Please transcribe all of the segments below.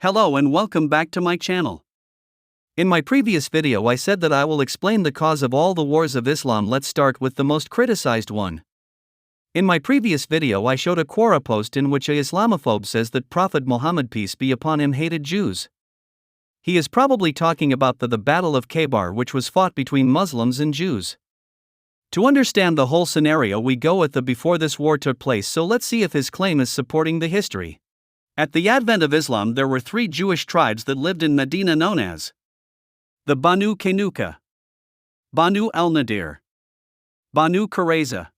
Hello and welcome back to my channel. In my previous video I said that I will explain the cause of all the wars of Islam. Let's start with the most criticized one. In my previous video I showed a Quora post in which a Islamophobe says that Prophet Muhammad, peace be upon him, hated Jews. He is probably talking about the Battle of Khaybar, which was fought between Muslims and Jews. To understand the whole scenario we go with the before this war took place, so let's see if his claim is supporting the history. At the advent of Islam there were three Jewish tribes that lived in Medina known as the Banu Qaynuqa, Banu al-Nadir, Banu Qurayza,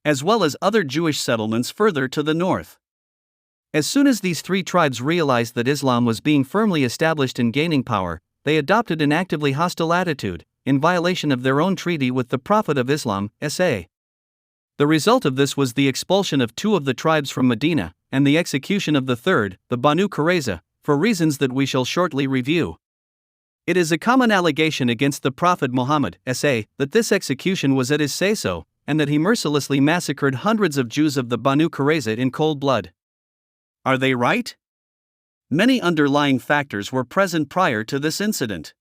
as well as other Jewish settlements further to the north. As soon as these three tribes realized that Islam was being firmly established and gaining power, they adopted an actively hostile attitude, in violation of their own treaty with the Prophet of Islam, S.A. The result of this was the expulsion of two of the tribes from Medina, and the execution of the third, the Banu Qurayza, for reasons that we shall shortly review. It is a common allegation against the Prophet Muhammad, S.A., that this execution was at his say-so, and that he mercilessly massacred hundreds of Jews of the Banu Qurayza in cold blood. Are they right? Many underlying factors were present prior to this incident.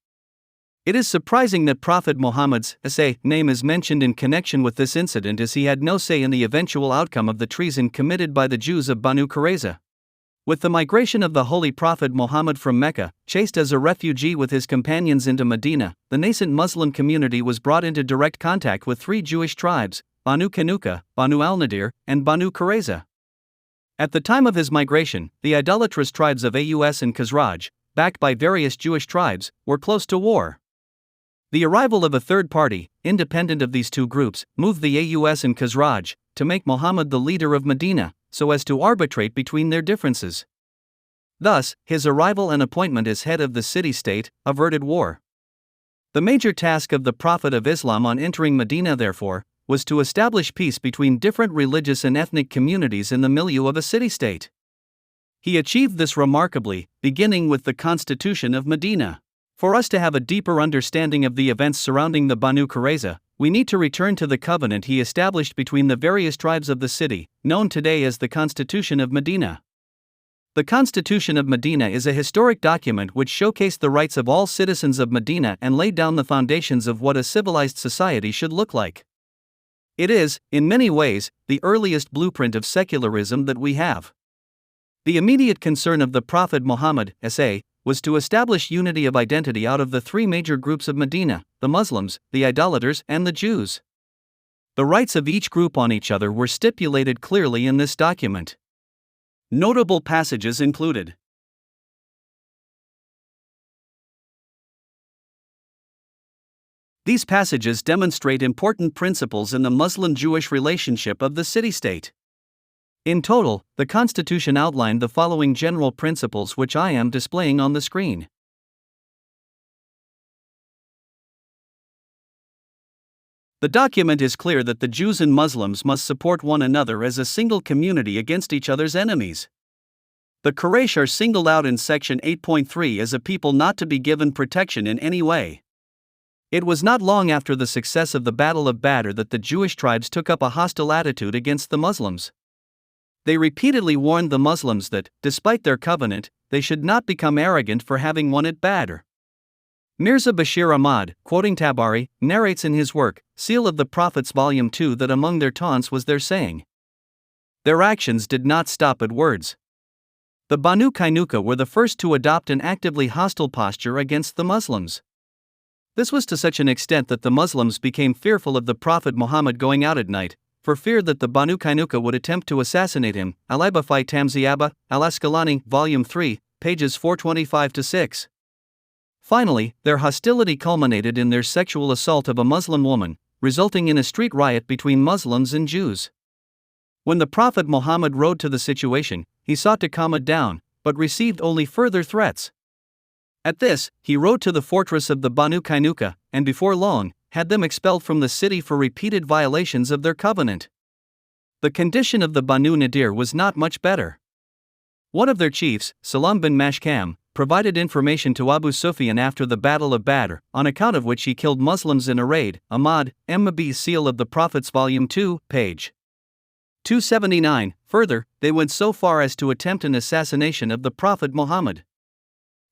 It is surprising that Prophet Muhammad's S.A. name is mentioned in connection with this incident, as he had no say in the eventual outcome of the treason committed by the Jews of Banu Qurayza. With the migration of the Holy Prophet Muhammad from Mecca, chased as a refugee with his companions into Medina, the nascent Muslim community was brought into direct contact with three Jewish tribes, Banu Qaynuqa, Banu al-Nadir, and Banu Qurayza. At the time of his migration, the idolatrous tribes of Aus and Khazraj, backed by various Jewish tribes, were close to war. The arrival of a third party, independent of these two groups, moved the Aus and Khazraj to make Muhammad the leader of Medina, so as to arbitrate between their differences. Thus, his arrival and appointment as head of the city-state averted war. The major task of the Prophet of Islam on entering Medina, therefore, was to establish peace between different religious and ethnic communities in the milieu of a city-state. He achieved this remarkably, beginning with the Constitution of Medina. For us to have a deeper understanding of the events surrounding the Banu Qurayza, we need to return to the covenant he established between the various tribes of the city, known today as the Constitution of Medina. The Constitution of Medina is a historic document which showcased the rights of all citizens of Medina and laid down the foundations of what a civilized society should look like. It is, in many ways, the earliest blueprint of secularism that we have. The immediate concern of the Prophet Muhammad, S.A., was to establish unity of identity out of the three major groups of Medina, the Muslims, the idolaters, and the Jews. The rights of each group on each other were stipulated clearly in this document. Notable passages included: These passages demonstrate important principles in the Muslim-Jewish relationship of the city-state. In total, the Constitution outlined the following general principles, which I am displaying on the screen. The document is clear that the Jews and Muslims must support one another as a single community against each other's enemies. The Quraysh are singled out in Section 8.3 as a people not to be given protection in any way. It was not long after the success of the Battle of Badr that the Jewish tribes took up a hostile attitude against the Muslims. They repeatedly warned the Muslims that, despite their covenant, they should not become arrogant for having won at Badr. Mirza Bashir Ahmad, quoting Tabari, narrates in his work, Seal of the Prophets Volume 2, that among their taunts was their saying. Their actions did not stop at words. The Banu Qaynuqa were the first to adopt an actively hostile posture against the Muslims. This was to such an extent that the Muslims became fearful of the Prophet Muhammad going out at night, for fear that the Banu Qaynuqa would attempt to assassinate him. Al-Ibafai Tamziaba, Al-Asqalani, Volume 3, pages 425-6. Finally, their hostility culminated in their sexual assault of a Muslim woman, resulting in a street riot between Muslims and Jews. When the Prophet Muhammad rode to the situation, he sought to calm it down, but received only further threats. At this, he rode to the fortress of the Banu Qaynuqa, and before long, had them expelled from the city for repeated violations of their covenant. The condition of the Banu Nadir was not much better. One of their chiefs, Salam bin Mashkam, provided information to Abu Sufyan after the Battle of Badr, on account of which he killed Muslims in a raid. Ahmad, M. Seal of the Prophets Volume 2, page 279, Further, they went so far as to attempt an assassination of the Prophet Muhammad.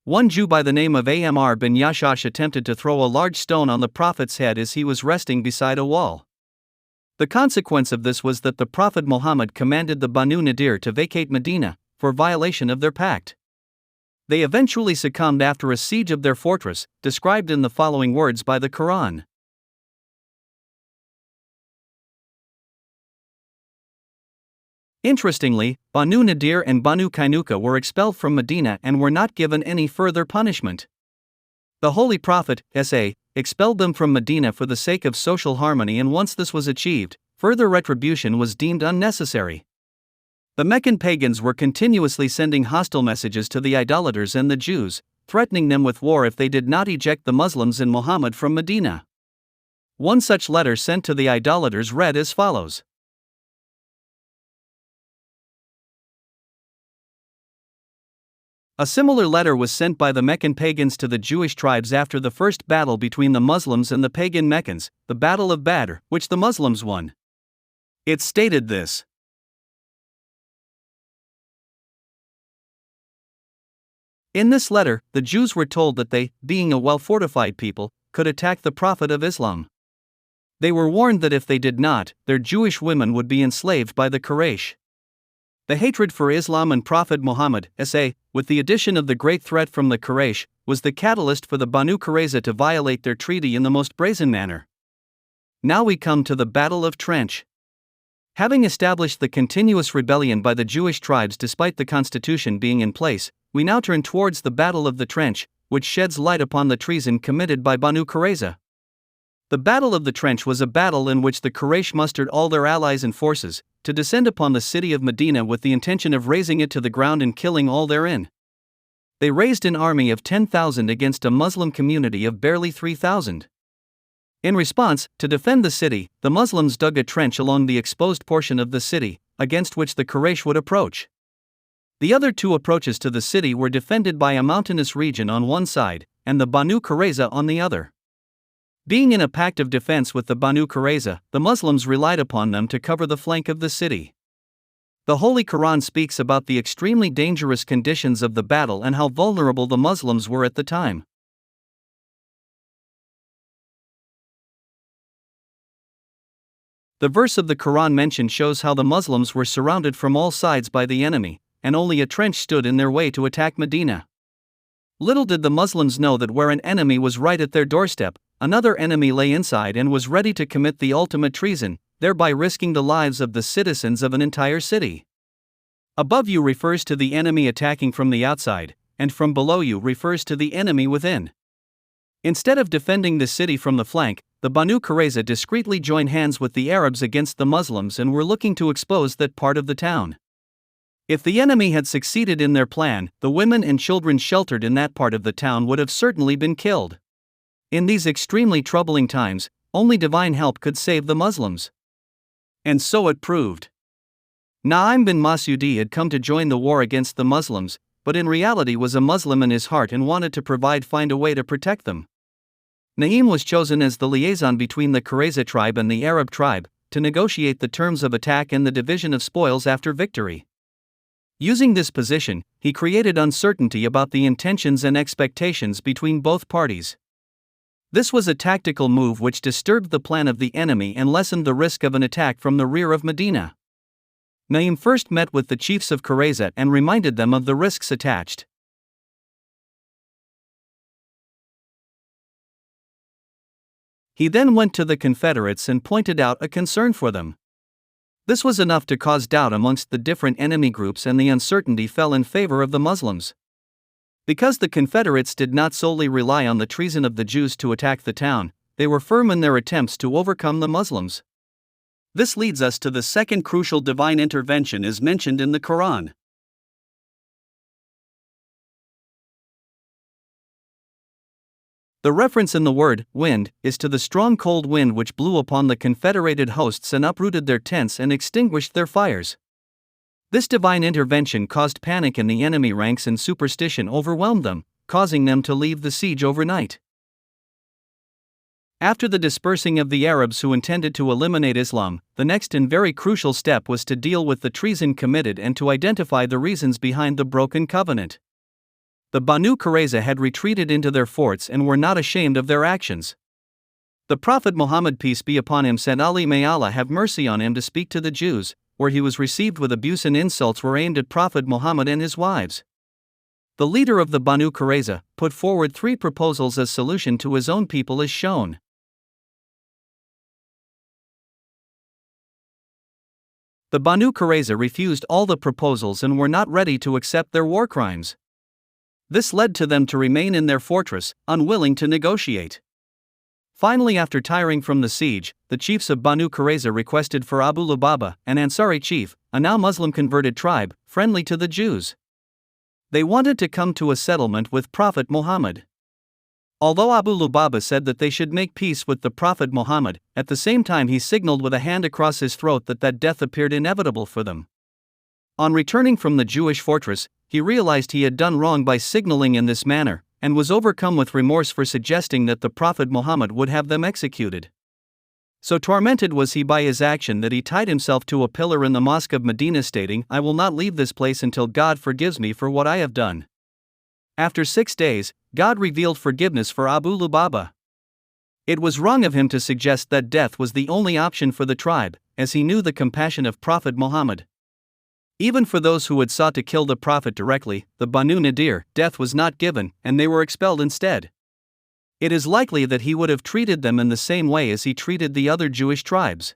One Jew by the name of Amr bin Yashash attempted to throw a large stone on the Prophet's head as he was resting beside a wall. The consequence of this was that the Prophet Muhammad commanded the Banu Nadir to vacate Medina, for violation of their pact. They eventually succumbed after a siege of their fortress, described in the following words by the Quran. Interestingly, Banu Nadir and Banu Kainuka were expelled from Medina and were not given any further punishment. The Holy Prophet, S.A., expelled them from Medina for the sake of social harmony, and once this was achieved, further retribution was deemed unnecessary. The Meccan pagans were continuously sending hostile messages to the idolaters and the Jews, threatening them with war if they did not eject the Muslims and Muhammad from Medina. One such letter sent to the idolaters read as follows. A similar letter was sent by the Meccan pagans to the Jewish tribes after the first battle between the Muslims and the pagan Meccans, the Battle of Badr, which the Muslims won. It stated this. In this letter, the Jews were told that they, being a well-fortified people, could attack the Prophet of Islam. They were warned that if they did not, their Jewish women would be enslaved by the Quraysh. The hatred for Islam and Prophet Muhammad, S.A., with the addition of the great threat from the Quraysh, was the catalyst for the Banu Qurayza to violate their treaty in the most brazen manner. Now we come to the Battle of Trench. Having established the continuous rebellion by the Jewish tribes despite the constitution being in place, we now turn towards the Battle of the Trench, which sheds light upon the treason committed by Banu Qurayza. The Battle of the Trench was a battle in which the Quraysh mustered all their allies and forces, to descend upon the city of Medina with the intention of razing it to the ground and killing all therein. They raised an army of 10,000 against a Muslim community of barely 3,000. In response, to defend the city, the Muslims dug a trench along the exposed portion of the city, against which the Quraysh would approach. The other two approaches to the city were defended by a mountainous region on one side, and the Banu Qurayza on the other. Being in a pact of defense with the Banu Qurayza, the Muslims relied upon them to cover the flank of the city. The Holy Quran speaks about the extremely dangerous conditions of the battle and how vulnerable the Muslims were at the time. The verse of the Quran mentioned shows how the Muslims were surrounded from all sides by the enemy, and only a trench stood in their way to attack Medina. Little did the Muslims know that where an enemy was right at their doorstep, another enemy lay inside and was ready to commit the ultimate treason, thereby risking the lives of the citizens of an entire city. Above you refers to the enemy attacking from the outside, and from below you refers to the enemy within. Instead of defending the city from the flank, the Banu Qurayza discreetly joined hands with the Arabs against the Muslims and were looking to expose that part of the town. If the enemy had succeeded in their plan, the women and children sheltered in that part of the town would have certainly been killed. In these extremely troubling times, only divine help could save the Muslims. And so it proved. Na'im bin Masudi had come to join the war against the Muslims, but in reality was a Muslim in his heart and wanted to find a way to protect them. Na'im was chosen as the liaison between the Qurayza tribe and the Arab tribe, to negotiate the terms of attack and the division of spoils after victory. Using this position, he created uncertainty about the intentions and expectations between both parties. This was a tactical move which disturbed the plan of the enemy and lessened the risk of an attack from the rear of Medina. Na'im first met with the chiefs of Qurayza and reminded them of the risks attached. He then went to the Confederates and pointed out a concern for them. This was enough to cause doubt amongst the different enemy groups, and the uncertainty fell in favor of the Muslims. Because the Confederates did not solely rely on the treason of the Jews to attack the town, they were firm in their attempts to overcome the Muslims. This leads us to the second crucial divine intervention as mentioned in the Quran. The reference in the word, wind, is to the strong cold wind which blew upon the confederated hosts and uprooted their tents and extinguished their fires. This divine intervention caused panic in the enemy ranks and superstition overwhelmed them, causing them to leave the siege overnight. After the dispersing of the Arabs who intended to eliminate Islam, the next and very crucial step was to deal with the treason committed and to identify the reasons behind the broken covenant. The Banu Qurayza had retreated into their forts and were not ashamed of their actions. The Prophet Muhammad, peace be upon him, sent Ali, may Allah have mercy on him, to speak to the Jews, where he was received with abuse and insults were aimed at Prophet Muhammad and his wives. The leader of the Banu Qurayza put forward 3 proposals as solution to his own people as shown. The Banu Qurayza refused all the proposals and were not ready to accept their war crimes. This led to them to remain in their fortress, unwilling to negotiate. Finally, after tiring from the siege, the chiefs of Banu Qurayza requested for Abu Lubaba, an Ansari chief, a now Muslim converted tribe, friendly to the Jews. They wanted to come to a settlement with Prophet Muhammad. Although Abu Lubaba said that they should make peace with the Prophet Muhammad, at the same time he signaled with a hand across his throat that death appeared inevitable for them. On returning from the Jewish fortress, he realized he had done wrong by signaling in this manner, and was overcome with remorse for suggesting that the Prophet Muhammad would have them executed. So tormented was he by his action that he tied himself to a pillar in the mosque of Medina, stating, "I will not leave this place until God forgives me for what I have done." After 6 days, God revealed forgiveness for Abu Lubaba. It was wrong of him to suggest that death was the only option for the tribe, as he knew the compassion of Prophet Muhammad. Even for those who had sought to kill the Prophet directly, the Banu Nadir, death was not given, and they were expelled instead. It is likely that he would have treated them in the same way as he treated the other Jewish tribes.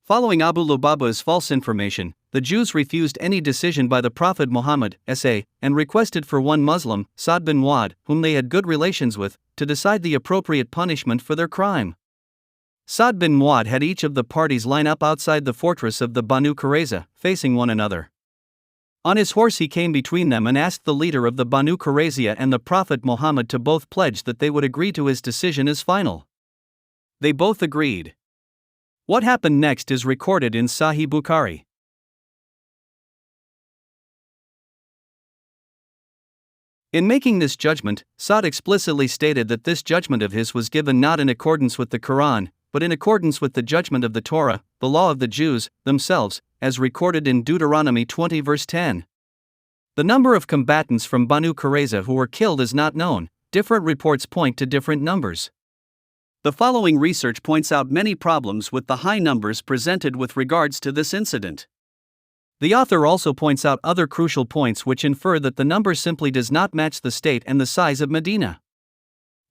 Following Abu Lubaba's false information, the Jews refused any decision by the Prophet Muhammad S.A. and requested for one Muslim, Sa'd bin Mu'adh, whom they had good relations with, to decide the appropriate punishment for their crime. Sa'd bin Mu'adh had each of the parties line up outside the fortress of the Banu Qurayza, facing one another. On his horse he came between them and asked the leader of the Banu Qurayza and the Prophet Muhammad to both pledge that they would agree to his decision as final. They both agreed. What happened next is recorded in Sahih Bukhari. In making this judgment, Sa'd explicitly stated that this judgment of his was given not in accordance with the Quran, but in accordance with the judgment of the Torah, the law of the Jews themselves, as recorded in Deuteronomy 20 verse 10. The number of combatants from Banu Qurayza who were killed is not known. Different reports point to different numbers. The following research points out many problems with the high numbers presented with regards to this incident. The author also points out other crucial points which infer that the number simply does not match the state and the size of Medina.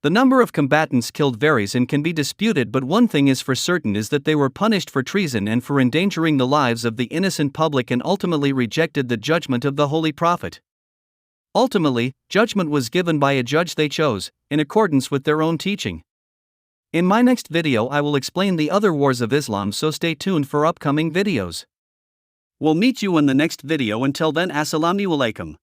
The number of combatants killed varies and can be disputed, but one thing is for certain is that they were punished for treason and for endangering the lives of the innocent public and ultimately rejected the judgment of the Holy Prophet. Ultimately, judgment was given by a judge they chose, in accordance with their own teaching. In my next video I will explain the other wars of Islam, so stay tuned for upcoming videos. We'll meet you in the next video. Until then, Assalamu alaikum.